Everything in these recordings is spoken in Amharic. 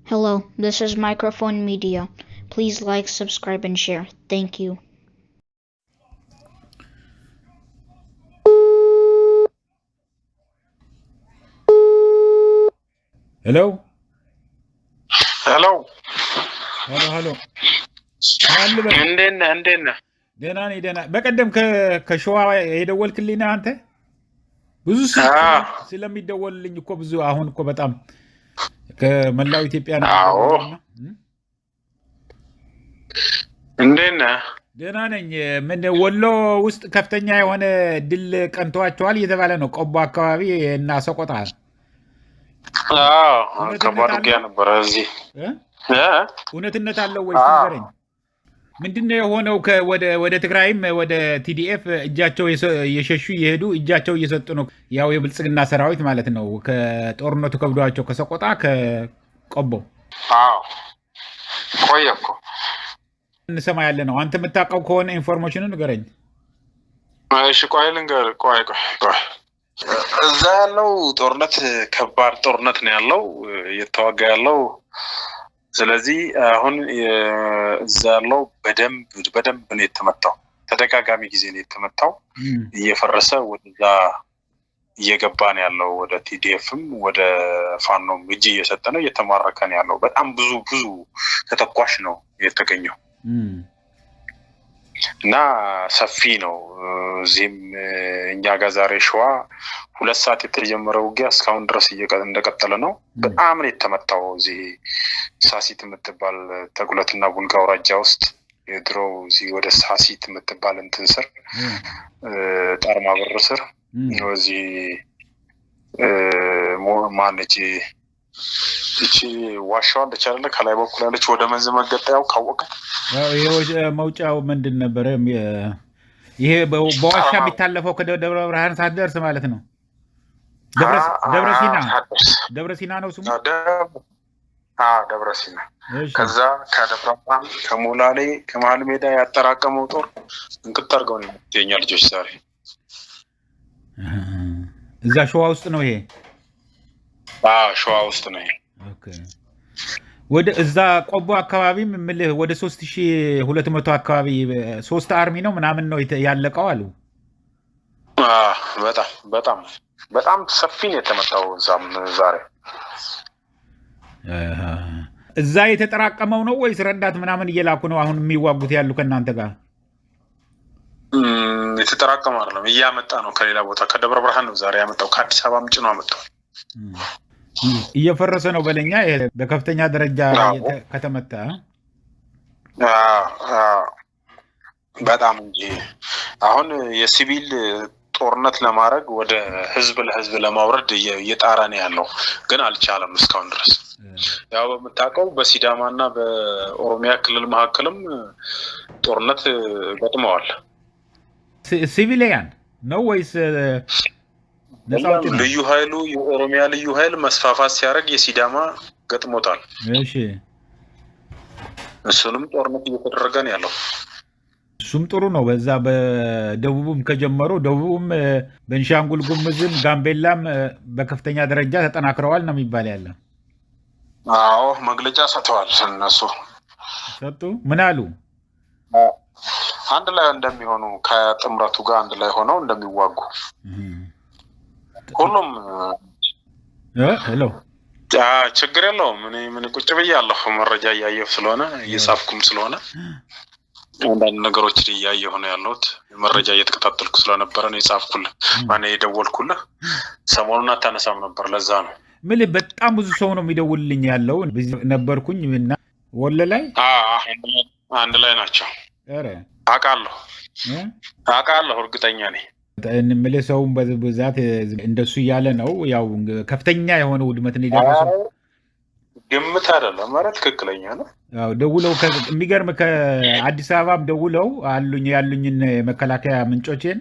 Hello, this is Microphone Media. Please like, subscribe, and share. Thank you. Hello? Hello. Hello. እንዴት ነህ? ደህና ነኝ ደህና። በቀደም ከሸዋ የደወልክልኝ አንተ ብዙ ስለሚደወልልኝ እኮ ብዙ አሁን እኮ በጣም ከመላው ኢትዮጵያ ነው። አዎ። እንዴት ነህ? ደህና ነኝ። ምን ወሎ ውስጥ ከፍተኛ የሆነ ድል ቀንቷቸዋል እየተባለ ነው። ቆቦ አካባቢ እና ሰቆጣ። ከባድ ውጊያ ነበረ እዚህ። እውነትነት አለው ወይስ ንገረኝ። ምንድነው የሆነው? ወደ ትግራይም ወደ ቲዲኤፍ እጃቸው እየሸሹ እየሄዱ እጃቸው እየሰጡ ነው። ያው የብልጽግና ሰራዊት ማለት ነው። ከጦርነቱ ከብዷቸው ከሰቆጣ ከቆቦ ቆየ እኮ እንሰማ ያለ ነው። አንተ የምታውቀው ከሆነ ኢንፎርሜሽኑን ንገረኝ። እሺ ቆይ ልንገርህ። ቆይ እዛ ያለው ጦርነት ከባድ ጦርነት ነው ያለው እየተዋጋ ያለው። ስለዚህ አሁን እዛ ያለው በደንብ ነው የተመታው። ተደጋጋሚ ጊዜ ነው የተመታው። እየፈረሰ ወደዛ እየገባ ነው ያለው። ወደ ቲዲኤፍም ወደ ፋኖም እጅ እየሰጠ ነው፣ እየተማረከ ነው ያለው። በጣም ብዙ ተተኳሽ ነው የተገኘው እና ሰፊ ነው። እዚህም እኛ ጋር ዛሬ ሸዋ 2 ሰዓት የተጀመረው ውጊያ እስካሁን ድረስ እንደቀጠለ ነው። በጣም ነው የተመታው። እዚህ ሳሲት የምትባል ተጉለትና ቡልጋ አውራጃ ውስጥ የድሮ እዚህ ወደ ሳሲት የምትባል እንትን ስር ጣርማ በር ስር እዚህ ማነች እቺ ዋሻው አለች አይደለ? ከላይ በኩል ያለች ወደ መንዝ መገጠያው ካወቀ መውጫው ምንድን ነበረ? ይሄ በዋሻ የሚታለፈው ከደብረ ብርሃን ሳትደርስ ማለት ነው። ደብረ ሲና ነው ስሙ። ደብረ ሲና። ከዛ ከደብረ ብርሃን ከሞላሌ ከመሀል ሜዳ ያጠራቀመው ጦር እንቅጥ አድርገው ነው የኛ ልጆች ዛሬ እዛ ሸዋ ውስጥ ነው። ይሄ ሸዋ ውስጥ ነው። ወደ እዛ ቆቦ አካባቢም ምልህ ወደ 3200 አካባቢ 3 አርሚ ነው ምናምን ነው ያለቀው አሉ። በጣም ሰፊ ነው የተመታው። እዛም ዛሬ እዛ የተጠራቀመው ነው ወይስ ረዳት ምናምን እየላኩ ነው አሁን የሚዋጉት ያሉ ከእናንተ ጋር? የተጠራቀመ አይደለም፣ እያመጣ ነው ከሌላ ቦታ። ከደብረ ብርሃን ነው ዛሬ ያመጣው። ከአዲስ አበባ ምጭ ነው አመጣው። እየፈረሰ ነው በለኛ። በከፍተኛ ደረጃ ከተመታ በጣም እንጂ አሁን የሲቪል ጦርነት ለማድረግ ወደ ህዝብ ለህዝብ ለማውረድ እየጣረ ነው ያለው፣ ግን አልቻለም እስካሁን ድረስ። ያው በምታውቀው በሲዳማና በኦሮሚያ ክልል መካከልም ጦርነት ገጥመዋል። ሲቪሊያን ነው ወይስ ልዩ ኃይሉ? የኦሮሚያ ልዩ ኃይል መስፋፋት ሲያደርግ የሲዳማ ገጥሞታል። እሺ፣ እሱንም ጦርነት እየተደረገ ነው ያለው። እሱም ጥሩ ነው። በዛ በደቡብም ከጀመሩ ደቡብም ቤንሻንጉል ጉሙዝም ጋምቤላም በከፍተኛ ደረጃ ተጠናክረዋል ነው የሚባል ያለ። አዎ መግለጫ ሰጥተዋል። እነሱ ሰጡ። ምን አሉ? አንድ ላይ እንደሚሆኑ ከጥምረቱ ጋር አንድ ላይ ሆነው እንደሚዋጉ ሁሉም። ሄሎ ችግር የለውም። ምን ቁጭ ብያለሁ፣ መረጃ እያየሁ ስለሆነ እየጻፍኩም ስለሆነ አንዳንድ ነገሮችን እያየሁ ነው ያለሁት። መረጃ እየተከታተልኩ ስለነበረ ነው የጻፍኩልህ። ማነው የደወልኩልህ? ሰሞኑን አታነሳም ነበር፣ ለዛ ነው። ምን በጣም ብዙ ሰው ነው የሚደውልልኝ ያለው። ነበርኩኝ እና ወለ ላይ አንድ ላይ ናቸው። አውቃለሁ፣ እርግጠኛ ነኝ። እንምልህ ሰውም በብዛት እንደሱ እያለ ነው። ያው ከፍተኛ የሆነ ውድመትን የደረሰው ግምት አይደለም ማለት ትክክለኛ ነው። ያው ደውለው የሚገርም ከአዲስ አበባም ደውለው ያሉኝን መከላከያ ምንጮችን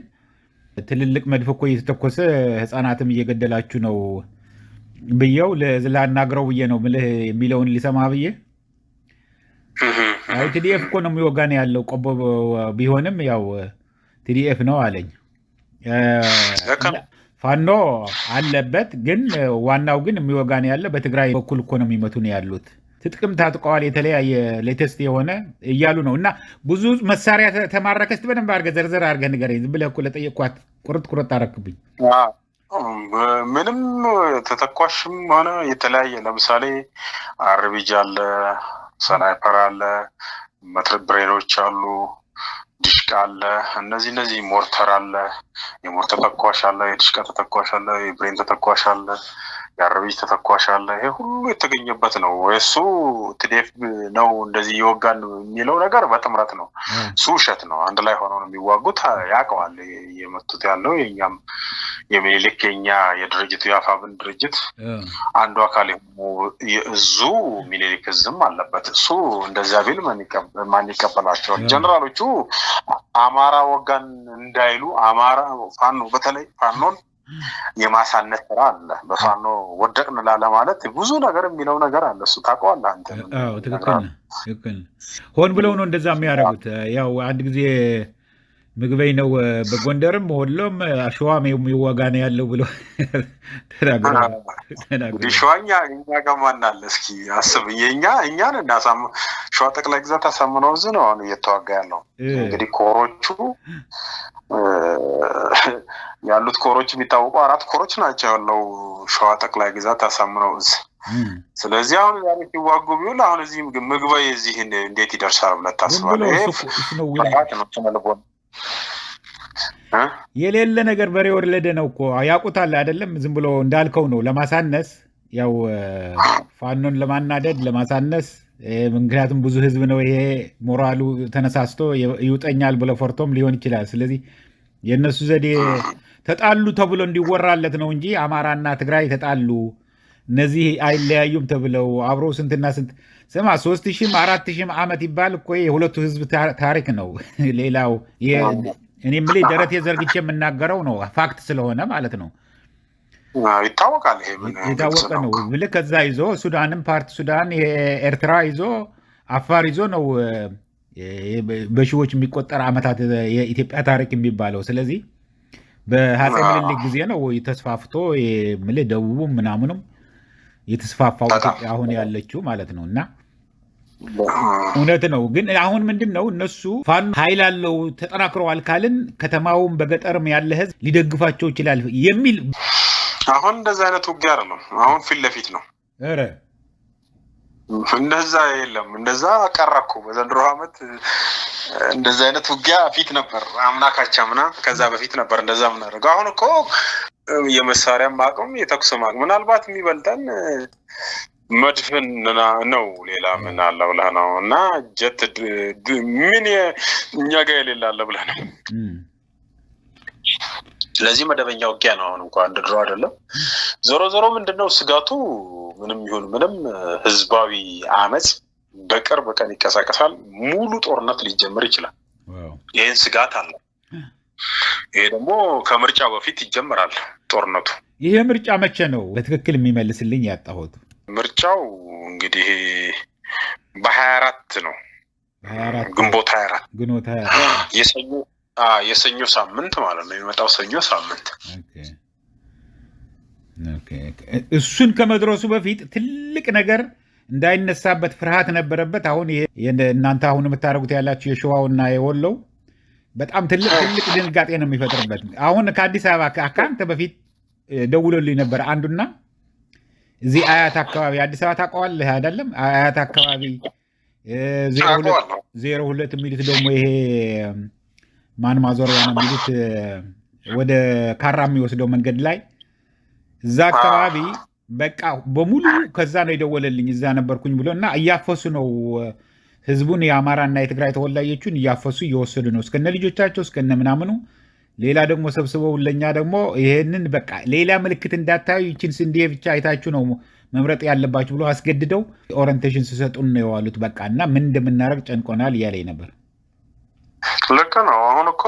ትልልቅ መድፍ እኮ እየተተኮሰ ህፃናትም እየገደላችሁ ነው ብየው ላናግረው ብዬ ነው ምልህ የሚለውን ሊሰማ ብዬ። ቲዲኤፍ እኮ ነው የሚወጋን ያለው ቆቦ ቢሆንም ያው ቲዲኤፍ ነው አለኝ። ፋኖ አለበት ግን ዋናው ግን የሚወጋን ያለ በትግራይ በኩል እኮ ነው የሚመቱን ያሉት ትጥቅም ታጥቀዋል የተለያየ ሌተስት የሆነ እያሉ ነው እና ብዙ መሳሪያ ተማረከስ በደንብ አድርገህ ዘርዘር አድርገህ ንገረኝ ዝም ብለህ እኮ ለጠየቅኳት ቁርጥ አደረክብኝ ምንም ተተኳሽም ሆነ የተለያየ ለምሳሌ አርቢጅ አለ ስናይፐር አለ መትረብ ብሬኖች አሉ ዲሽቃ አለ እነዚህ ሞርተር አለ የሞርተር ተተኳሽ አለ የዲሽቃ ተተኳሽ አለ የብሬን ተተኳሽ አለ ያርቢጅ ተተኳሽ አለ ይሄ ሁሉ የተገኘበት ነው እሱ ትዴፍ ነው እንደዚህ ይወጋል የሚለው ነገር በጥምረት ነው ሱሸት ነው አንድ ላይ ሆነው ነው የሚዋጉት ያቀዋል የመቱት ያለው የኛም የሚሊክኛ የድርጅቱ ያፋብን ድርጅት አንዱ አካል የእዙ ሚሊክዝም አለበት እሱ እንደዛ ቢል ማን ይቀበላቸው ጀነራሎቹ አማራ ወጋን እንዳይሉ አማራ ፋኖ በተለይ ፋኖን የማሳነስ ስራ አለ በፋኖ ወደቅን ለማለት ብዙ ነገር የሚለው ነገር አለ እሱ ታውቀዋለህ አንተ ትክክል ሆን ብለው ነው እንደዛ የሚያደርጉት ያው አንድ ጊዜ ምግበይ ነው በጎንደርም ወሎም አሽዋም የሚወጋ ነው ያለው ብሎ ተናግረዋል ዲሽዋኛ እኛ ገማናል እስኪ አስብ እኛን እናሳም ሸዋ ጠቅላይ ግዛት አሳምነው ነው አሁን እየተዋጋ ያለው እንግዲህ ኮሮቹ ያሉት ኮሮች የሚታወቁ 4 ኮሮች ናቸው ያለው ሸዋ ጠቅላይ ግዛት አሳምነው ስለዚህ አሁን ዛሬ ሲዋጉ ቢውል አሁን እዚህ ምግበይ እዚህ እንዴት ይደርሳል ብለህ ታስባለህ የሌለ ነገር በሬ ወለደ ነው እኮ ያቁታል አይደለም ዝም ብሎ እንዳልከው ነው ለማሳነስ ያው ፋኖን ለማናደድ ለማሳነስ ምክንያቱም ብዙ ህዝብ ነው ይሄ ሞራሉ ተነሳስቶ ይውጠኛል ብሎ ፈርቶም ሊሆን ይችላል ስለዚህ የነሱ ዘዴ ተጣሉ ተብሎ እንዲወራለት ነው እንጂ አማራና ትግራይ ተጣሉ እነዚህ አይለያዩም ተብለው አብሮ ስንትና ስንት ስማ 3000 4000 ዓመት ይባል እኮ የሁለቱ ህዝብ ታሪክ ነው ሌላው እኔ ምልህ ደረቴ ዘርግቼ የምናገረው ነው ፋክት ስለሆነ ማለት ነው ይታወቃል ይሄ የታወቀ ነው ምልህ ከዛ ይዞ ሱዳንም ፓርት ሱዳን ኤርትራ ይዞ አፋር ይዞ ነው በሺዎች የሚቆጠር ዓመታት የኢትዮጵያ ታሪክ የሚባለው ስለዚህ በአፄ ምኒልክ ጊዜ ነው ተስፋፍቶ ምልህ ደቡቡ ምናምኑም የተስፋፋው አሁን ያለችው ማለት ነውና እውነት ነው ግን አሁን ምንድነው እነሱ ፋኖ ኃይል አለው ተጠናክረዋል ካልን ከተማውም በገጠርም ያለ ህዝብ ሊደግፋቸው ይችላል የሚል አሁን እንደዛ አይነት ውጊያ ነው አሁን ፊት ለፊት ነው አረ እንደዛ የለም እንደዛ ቀረኩ በዘንድሮ አመት እንደዛ አይነት ውጊያ ፊት ነበር አምናካቻምና ከዛ በፊት ነበር እንደዛ ምን አደረገው አሁን እኮ የመሳሪያ ማቆም የተኩስ ማቆም ምናልባት የሚበልጠን መድፍን ነው ሌላ ምን አለ ብለህ ነው እና ጀት ምን እኛ ጋር የሌለ አለ ብለህ ነው ስለዚህ መደበኛ ውጊያ ነው አሁን እንኳን ድሮ አይደለም ዞሮ ምንድነው ስጋቱ ምንም ይሁን ምንም ህዝባዊ አመጽ በቅርብ ቀን ይቀሳቀሳል ሙሉ ጦርነት ሊጀምር ይችላል ይሄን ስጋት አለ ይሄ ደግሞ ከምርጫ በፊት ይጀምራል ጦርነቱ ይሄ ምርጫ መቼ ነው በትክክል የሚመልስልኝ ያጣሁት ምርጫው እንግዲህ በ24 ነው ግንቦት 24 የሰኞ ሳምንት ማለት ነው የሚመጣው ሰኞ ሳምንት ኦኬ እሱን ከመድረሱ በፊት ትልቅ ነገር እንዳይነሳበት ፍርሃት ነበረበት አሁን እናንተ አሁን የምታረጉት ያላችሁ የሸዋውና የወለው በጣም ትልቅ ድንጋጤ ነው የሚፈጥርበት አሁን ከአዲስ አበባ ከአካንተ በፊት ደውሎልኝ ነበር አንዱና እዚህ አያት አካባቢ አዲስ አበባ ታውቀዋለህ አይደለም አያት አካባቢ 02 ሚሊት ደግሞ ይሄ ማን ማዞሪያ ነው ሚሊት ወደ ካራ የሚወስደው መንገድ ላይ እዛ አካባቢ በቃ በሙሉ ከዛ ነው የደወለልኝ እዛ ነበርኩኝ ብሎና እያፈሱ ነው ህዝቡን የአማራና የትግራይ ተወላጆቹን እያፈሱ እየወሰዱ ነው እስከነ ልጆቻቸው እስከነ ምናምኑ ሌላ ደግሞ ሰብስበው ለኛ ደግሞ ይሄንን በቃ ሌላ ምልክት እንዳታዩ ይችን ስንዴ ብቻ አይታችሁ ነው መምረጥ ያለባችሁ ብሎ አስገድደው ኦሪንቴሽን ሲሰጡን ነው ያሉት በቃና ምን እንደምናረግ ጨንቆናል ያለኝ ነበር ልክ ነው አሁን እኮ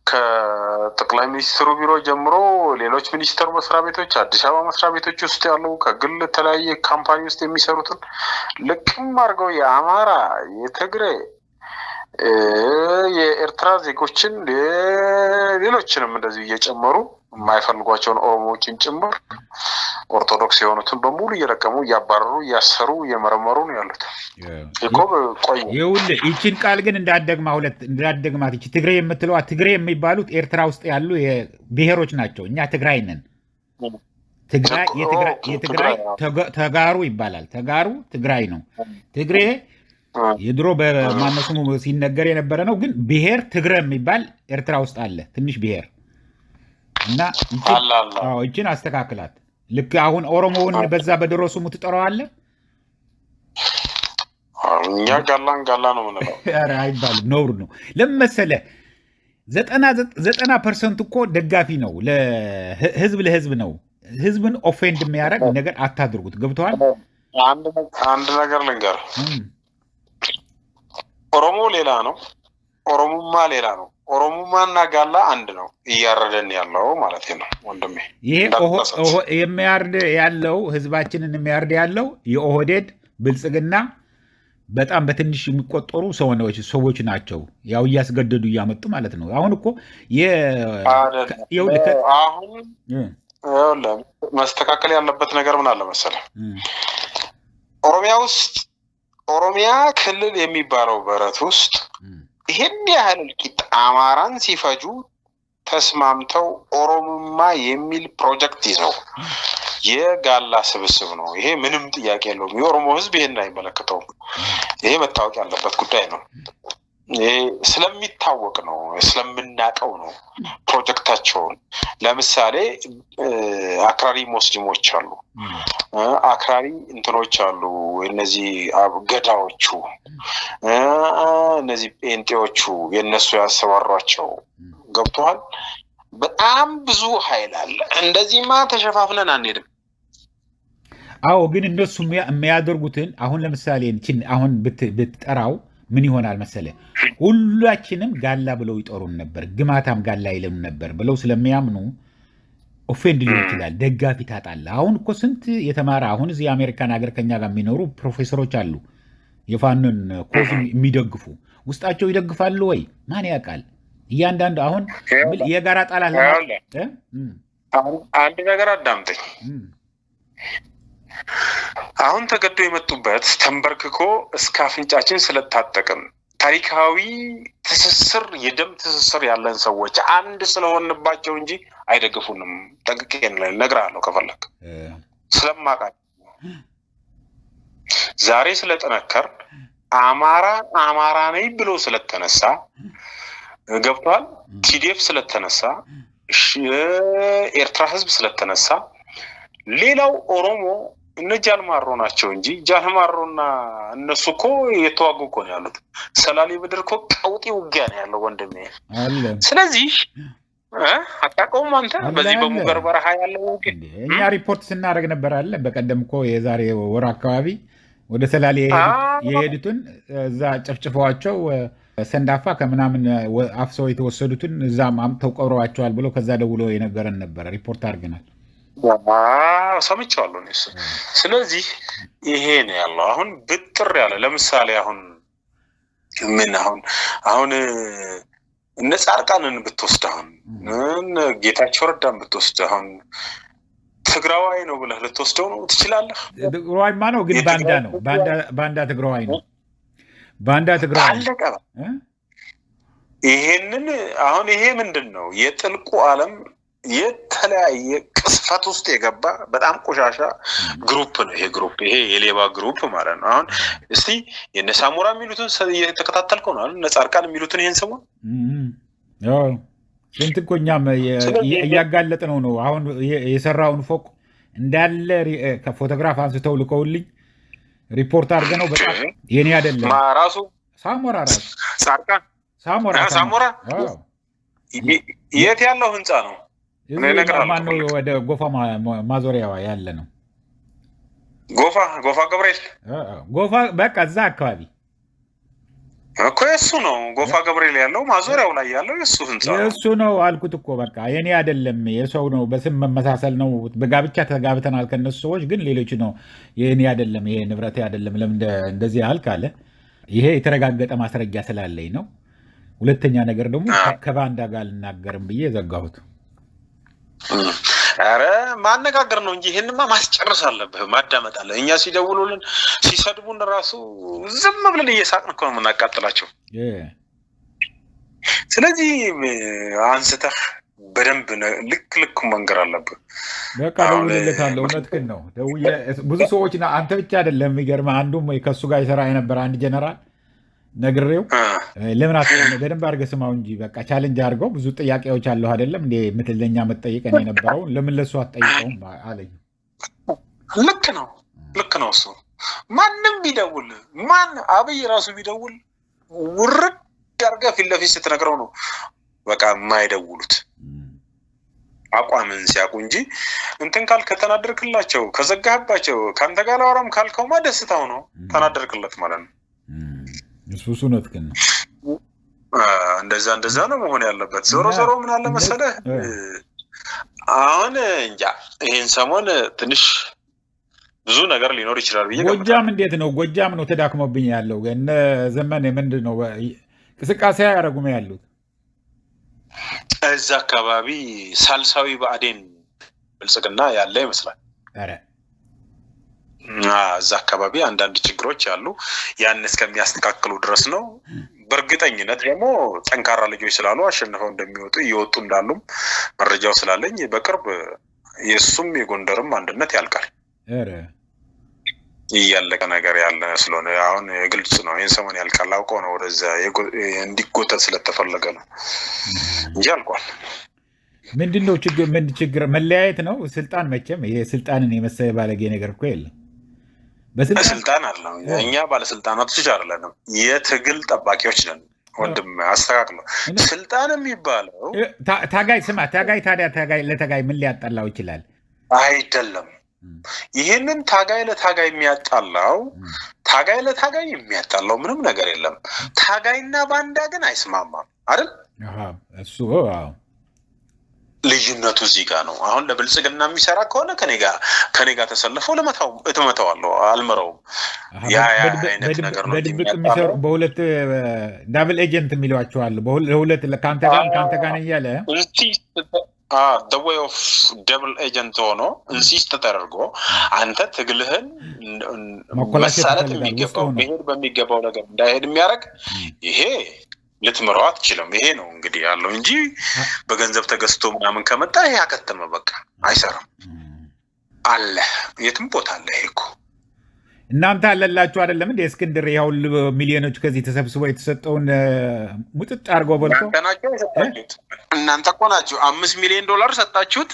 ከጠቅላይ ሚኒስትሩ ቢሮ ጀምሮ ሌሎች ሚኒስተር መስሪያ ቤቶች አዲስ አበባ መስሪያ ቤቶች ውስጥ ያሉ ከግል ተለያየ ካምፓኒ ውስጥ የሚሰሩትን ልቅም አድርገው የአማራ የትግራይ የኤርትራ ዜጎችን ሌሎችንም እንደዚህ እየጨመሩ የማይፈልጓቸውን ኦሮሞዎችን ጭምር ኦርቶዶክስ የሆኑትን በሙሉ እየለቀሙ እያባረሩ እያሰሩ እየመረመሩ ነው ያሉት። ይቆብ ቆይ ይኸውልህ ይህችን ቃል ግን እንዳደግማት ይቺ ትግሬ የምትለዋ ትግሬ የሚባሉት ኤርትራ ውስጥ ያሉ ብሔሮች ናቸው። እኛ ትግራይ ነን። የትግራይ ተጋሩ ይባላል። ተጋሩ ትግራይ ነው። ትግሬ የድሮ በማነሱሙ ሲነገር የነበረ ነው። ግን ብሔር ትግረ የሚባል ኤርትራ ውስጥ አለ ትንሽ ብሔር እና ይችን አስተካክላት። ልክ አሁን ኦሮሞውን በዛ በድሮ ስሙ ትጠራዋለህ። እኛ ጋላ ነው ምንለው። ኧረ አይባልም፣ ነውር ነው። ለምን መሰለህ 90% እኮ ደጋፊ ነው። ለህዝብ ነው። ህዝብን ኦፌንድ የሚያደርግ ነገር አታድርጉት። ገብተዋል። አንድ ነገር ልንገር፣ ኦሮሞ ሌላ ነው፣ ኦሮሞማ ሌላ ነው። ኦሮሞማና ጋላ አንድ ነው። እያረደን ያለው ማለት ነው ወንድሜ። ይሄ የሚያርድ ያለው ህዝባችንን የሚያርድ ያለው የኦህዴድ ብልጽግና በጣም በትንሽ የሚቆጠሩ ሰዎች ናቸው። ያው እያስገደዱ እያመጡ ማለት ነው። አሁን እኮ አሁን መስተካከል ያለበት ነገር ምን አለ መሰለህ፣ ኦሮሚያ ክልል የሚባለው በረት ውስጥ ይሄን ያህል እልቂት አማራን ሲፈጁ ተስማምተው ኦሮሞማ የሚል ፕሮጀክት ይዘው የጋላ ስብስብ ነው። ይሄ ምንም ጥያቄ የለውም። የኦሮሞ ህዝብ ይሄን አይመለከተውም። ይሄ መታወቅ ያለበት ጉዳይ ነው። ይሄ ስለሚታወቅ ነው፣ ስለምናቀው ነው ፕሮጀክታቸውን። ለምሳሌ አክራሪ ሙስሊሞች አሉ፣ አክራሪ እንትኖች አሉ፣ እነዚህ ገዳዎቹ፣ እነዚህ ጴንጤዎቹ የነሱ ያሰማሯቸው። ገብቷል። በጣም ብዙ ኃይል አለ። እንደዚህማ ተሸፋፍነን አንሄድም። አዎ፣ ግን እነሱ የሚያደርጉትን አሁን ለምሳሌ አሁን ብትጠራው ምን ይሆናል መሰለ፣ ሁላችንም ጋላ ብለው ይጠሩን ነበር፣ ግማታም ጋላ ይለኑ ነበር ብለው ስለሚያምኑ ኦፌንድ ሊሆን ይችላል። ደጋፊ ታጣለህ። አሁን እኮ ስንት የተማረ አሁን እዚህ የአሜሪካን ሀገር ከኛ ጋር የሚኖሩ ፕሮፌሰሮች አሉ፣ የፋኖን ኮዝ የሚደግፉ። ውስጣቸው ይደግፋሉ ወይ ማን ያውቃል? እያንዳንዱ አሁን የጋራ ጣላት አንድ ነገር አዳምጠኝ። አሁን ተገዶ የመጡበት ተንበርክኮ እስከ አፍንጫችን ስለታጠቅን ታሪካዊ ትስስር የደም ትስስር ያለን ሰዎች አንድ ስለሆንባቸው እንጂ አይደግፉንም። ጠንቅቄ እነግርሃለሁ ከፈለክ ስለማውቃት። ዛሬ ስለጠነከር አማራ ነኝ ብሎ ስለተነሳ ገብቷል። ቲዲኤፍ ስለተነሳ ኤርትራ ህዝብ ስለተነሳ ሌላው ኦሮሞ እነ ጃልማሮ ናቸው እንጂ ጃልማሮና እነሱ እኮ የተዋጉ እኮ ነው ያሉት። ሰላሌ ምድር እኮ ቀውጢ ውጊያ ነው ያለው ወንድሜ። ስለዚህ አታውቀውም አንተ በዚህ በሙገር በረሃ ያለው ውጊያ እኛ ሪፖርት ስናደርግ ነበር አለ። በቀደም እኮ የዛሬ ወር አካባቢ ወደ ሰላሌ የሄዱትን እዛ ጨፍጭፈዋቸው ሰንዳፋ ከምናምን አፍሰው የተወሰዱትን እዛም አምጥተው ቀብረዋቸዋል ብሎ ከዛ ደውሎ የነገረን ነበረ። ሪፖርት አድርገናል። ሰምቻለሁ እኔ። ስለዚህ ይሄ ነው ያለው። አሁን ብጥር ያለ ለምሳሌ አሁን ምን አሁን እነ ጻድቃንን ብትወስድ አሁን ጌታቸው ረዳን ብትወስድ አሁን ትግራዋይ ነው ብለህ ልትወስደው ነው ትችላለህ? ትግራዋይማ ነው ግን ባንዳ ነው። ባንዳ ትግራዋይ ነው። ባንዳ ትግራዋይ አለቀ። ይሄንን አሁን ይሄ ምንድን ነው የጥልቁ ዓለም የተለያየ ቅስፈት ውስጥ የገባ በጣም ቆሻሻ ግሩፕ ነው። ይሄ የሌባ ግሩፕ ማለት ነው። አሁን እስቲ የነ ሳሞራ የሚሉትን እየተከታተልከው ነው አይደል? ነጻርቃን የሚሉትን ይሄን ሰሞን ስንት እኮ እኛም እያጋለጥ ነው። አሁን የሰራውን ፎቅ እንዳለ ከፎቶግራፍ አንስተው ልከውልኝ ሪፖርት አድርገ ነው። በጣም የኔ አይደለም ራሱ ሳሞራ ራሱ ጻርቃን ሳሞራ የት ያለው ህንፃ ነው? ማነው ወደ ጎፋ ማዞሪያዋ ያለ ነው። ጎፋ ገብርኤል ጎፋ በቃ እዛ አካባቢ እኮ የሱ ነው። ጎፋ ገብርኤል ያለው ማዞሪያው ላይ ያለው የሱ ህንፃ ነው። የሱ ነው አልኩት እኮ በቃ የኔ አይደለም የሰው ነው። በስም መመሳሰል ነው። በጋብቻ ተጋብተናል ከነሱ ሰዎች ግን ሌሎች ነው። የኔ አይደለም ይሄ ንብረቴ አይደለም። ለምን እንደዚህ አልክ አለ። ይሄ የተረጋገጠ ማስረጃ ስላለኝ ነው። ሁለተኛ ነገር ደግሞ ከባንዳ ጋር ልናገርም ብዬ ዘጋሁት። አረ ማነጋገር ነው እንጂ ይሄንማ ማስጨረስ አለብህ ማዳመጥ አለ እኛ ሲደውሉልን ሲሰድቡን ራሱ ዝም ብለን እየሳቅን እኮ ነው የምናቃጥላቸው ስለዚህ አንስተህ በደንብ ልክ መንገር አለብህ በቃ ደውልለታለሁ እውነትህን ነው ደውዬ ብዙ ሰዎችና አንተ ብቻ አይደለም የሚገርምህ አንዱም ከሱ ጋር ይሰራ የነበረ አንድ ጀነራል ነግሬው ለምን አትቀርም በደንብ አድርገህ ስማው እንጂ በቃ ቻሌንጅ አድርገው ብዙ ጥያቄዎች አለው አይደለም እንዴ ምትለኛ መጠየቀን የነበረው ለምን ለሱ አትጠይቀውም አለኝ ልክ ነው እሱ ማንም ቢደውል ማን አብይ ራሱ ቢደውል ውርድ አድርገህ ፊት ለፊት ስትነግረው ነው በቃ የማይደውሉት አቋምን ሲያውቁ እንጂ እንትን ከተናደርክላቸው ከዘጋህባቸው ካንተ ጋር አወራም ካልከውማ ደስታው ነው ተናደርክለት ማለት ነው እሱ ነጥከን እንደዛ ነው መሆን ያለበት ዞሮ ምን አለ መሰለህ አሁን እንጃ ይሄን ሰሞን ትንሽ ብዙ ነገር ሊኖር ይችላል ብዬ ጎጃም እንዴት ነው ጎጃም ነው ተዳክሞብኝ ያለው እነ ዘመን ምንድነው ቅስቃሴ ያረጉም ያሉት እዛ አካባቢ ሳልሳዊ ባዴን ብልጽግና ያለ ይመስላል አረ እዛ አካባቢ አንዳንድ ችግሮች አሉ ያን እስከሚያስተካክሉ ድረስ ነው በርግጠኝነት ደግሞ ጠንካራ ልጆች ስላሉ አሸንፈው እንደሚወጡ ይወጡ እንዳሉ መረጃው ስላለኝ በቅርብ የሱም የጎንደርም አንድነት ያልቃል አረ ይያለቀ ነገር ያለ ስለሆነ አሁን ግልጽ ነው ይሄን ሰሞን ያልቃል አውቀው ነው ወደዛ እንዲጎተት ስለተፈለገ ነው እንጂ አልቋል ምንድነው ችግር መለያየት ነው ስልጣን መቼም ይሄ ስልጣንን የመሰለ ባለጌ ነገር እኮ የለም በስልጣን አለው እኛ ባለስልጣናቶች አይደለንም የትግል ጠባቂዎች ነን ወንድም አስተካክለው ስልጣን የሚባለው ታጋይ ስማ ታጋይ ታዲያ ለታጋይ ምን ሊያጣላው ይችላል አይደለም ይሄንን ታጋይ ለታጋይ የሚያጣላው ታጋይ ለታጋይ የሚያጣላው ምንም ነገር የለም ታጋይና ባንዳ ግን አይስማማም አይደል እሱ ልዩነቱ እዚህ ጋር ነው አሁን ለብልጽግና የሚሰራ ከሆነ ከኔ ጋር ተሰልፈው እተመተዋለሁ አልመረውም ያ አይነት ነገር ነው በድብቅ የሚሰሩ በሁለት ዳብል ኤጀንት የሚሏቸዋል በሁለት ካንተ ጋር ያለ the way of double agent ሆኖ ኢንሲስት ተደርጎ አንተ ትግልህን መሰረት በሚገባው ነገር እንዳይሄድ የሚያደርግ ይሄ ልትመራው አትችልም ይሄ ነው እንግዲህ ያለው እንጂ በገንዘብ ተገዝቶ ምናምን ከመጣ ይሄ አከተመ በቃ አይሰራም አለ የትም ቦታ አለ እኮ እናንተ አለላችሁ አይደለም እንዴ እስክንድር ያው ሚሊዮኖች ከዚህ ተሰብስበው የተሰጠውን ሙጥጥ አርገው በልቶ እናንተ እኮ ናችሁ $5 ሚሊዮን ሰጣችሁት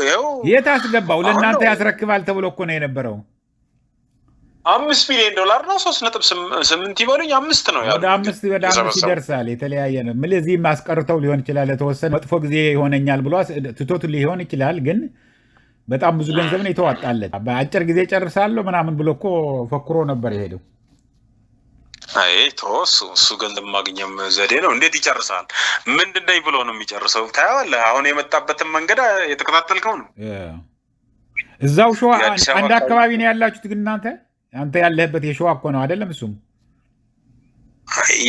ይሄው የት አስገባው ለእናንተ ያስረክባል ተብሎ እኮ ነው የነበረው $5 ሚሊዮን ነው 3.8 ይበሉኝ 5 ነው ያለው ወደ 5 ይደርሳል የተለያየ ነው ስለዚህ ማስቀርተው ሊሆን ይችላል ተወሰነ መጥፎ ጊዜ ይሆነኛል ብሎ ትቶት ሊሆን ይችላል ግን በጣም ብዙ ገንዘብ ነው የተዋጣለት በአጭር ጊዜ ጨርሳለሁ ምናምን ብሎ እኮ ፈክሮ ነበር የሄደው አይ እሱ ገንዘብ ማግኘም ዘዴ ነው እንዴት ይጨርሳል ምንድነው ብሎ ነው የሚጨርሰው ታያለህ አሁን የመጣበትን መንገድ የተከታተልከው ነው እዛው ሸዋ አንድ አካባቢ ነው ያላችሁት ግን አንተ ያለህበት የሸዋ እኮ ነው አይደለም እሱም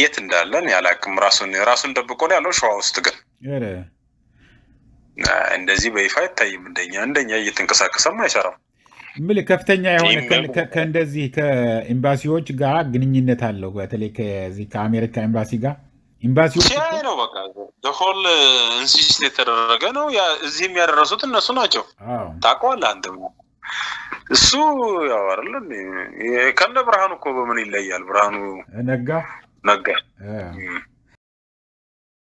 የት እንዳለን ያላቅም ራሱን ደብቆ ነው ያለው ሸዋ ውስጥ ግን እንደዚህ በይፋ አይታይም እንደኛ እየተንቀሳቀሰም አይሰራም ምን ከፍተኛ የሆነ ከእንደዚህ ከኤምባሲዎች ጋር ግንኙነት አለው በተለይ ከዚህ ከአሜሪካ ኤምባሲ ጋር ኤምባሲዎች ነው በቃ ደሆል ኢንሲስት የተደረገ ነው እዚህም ያደረሱት እነሱ ናቸው ታውቀዋለህ አንተ እሱ ያው አይደለም ከነ ብርሃኑ እኮ በምን ይለያል ብርሃኑ ነጋ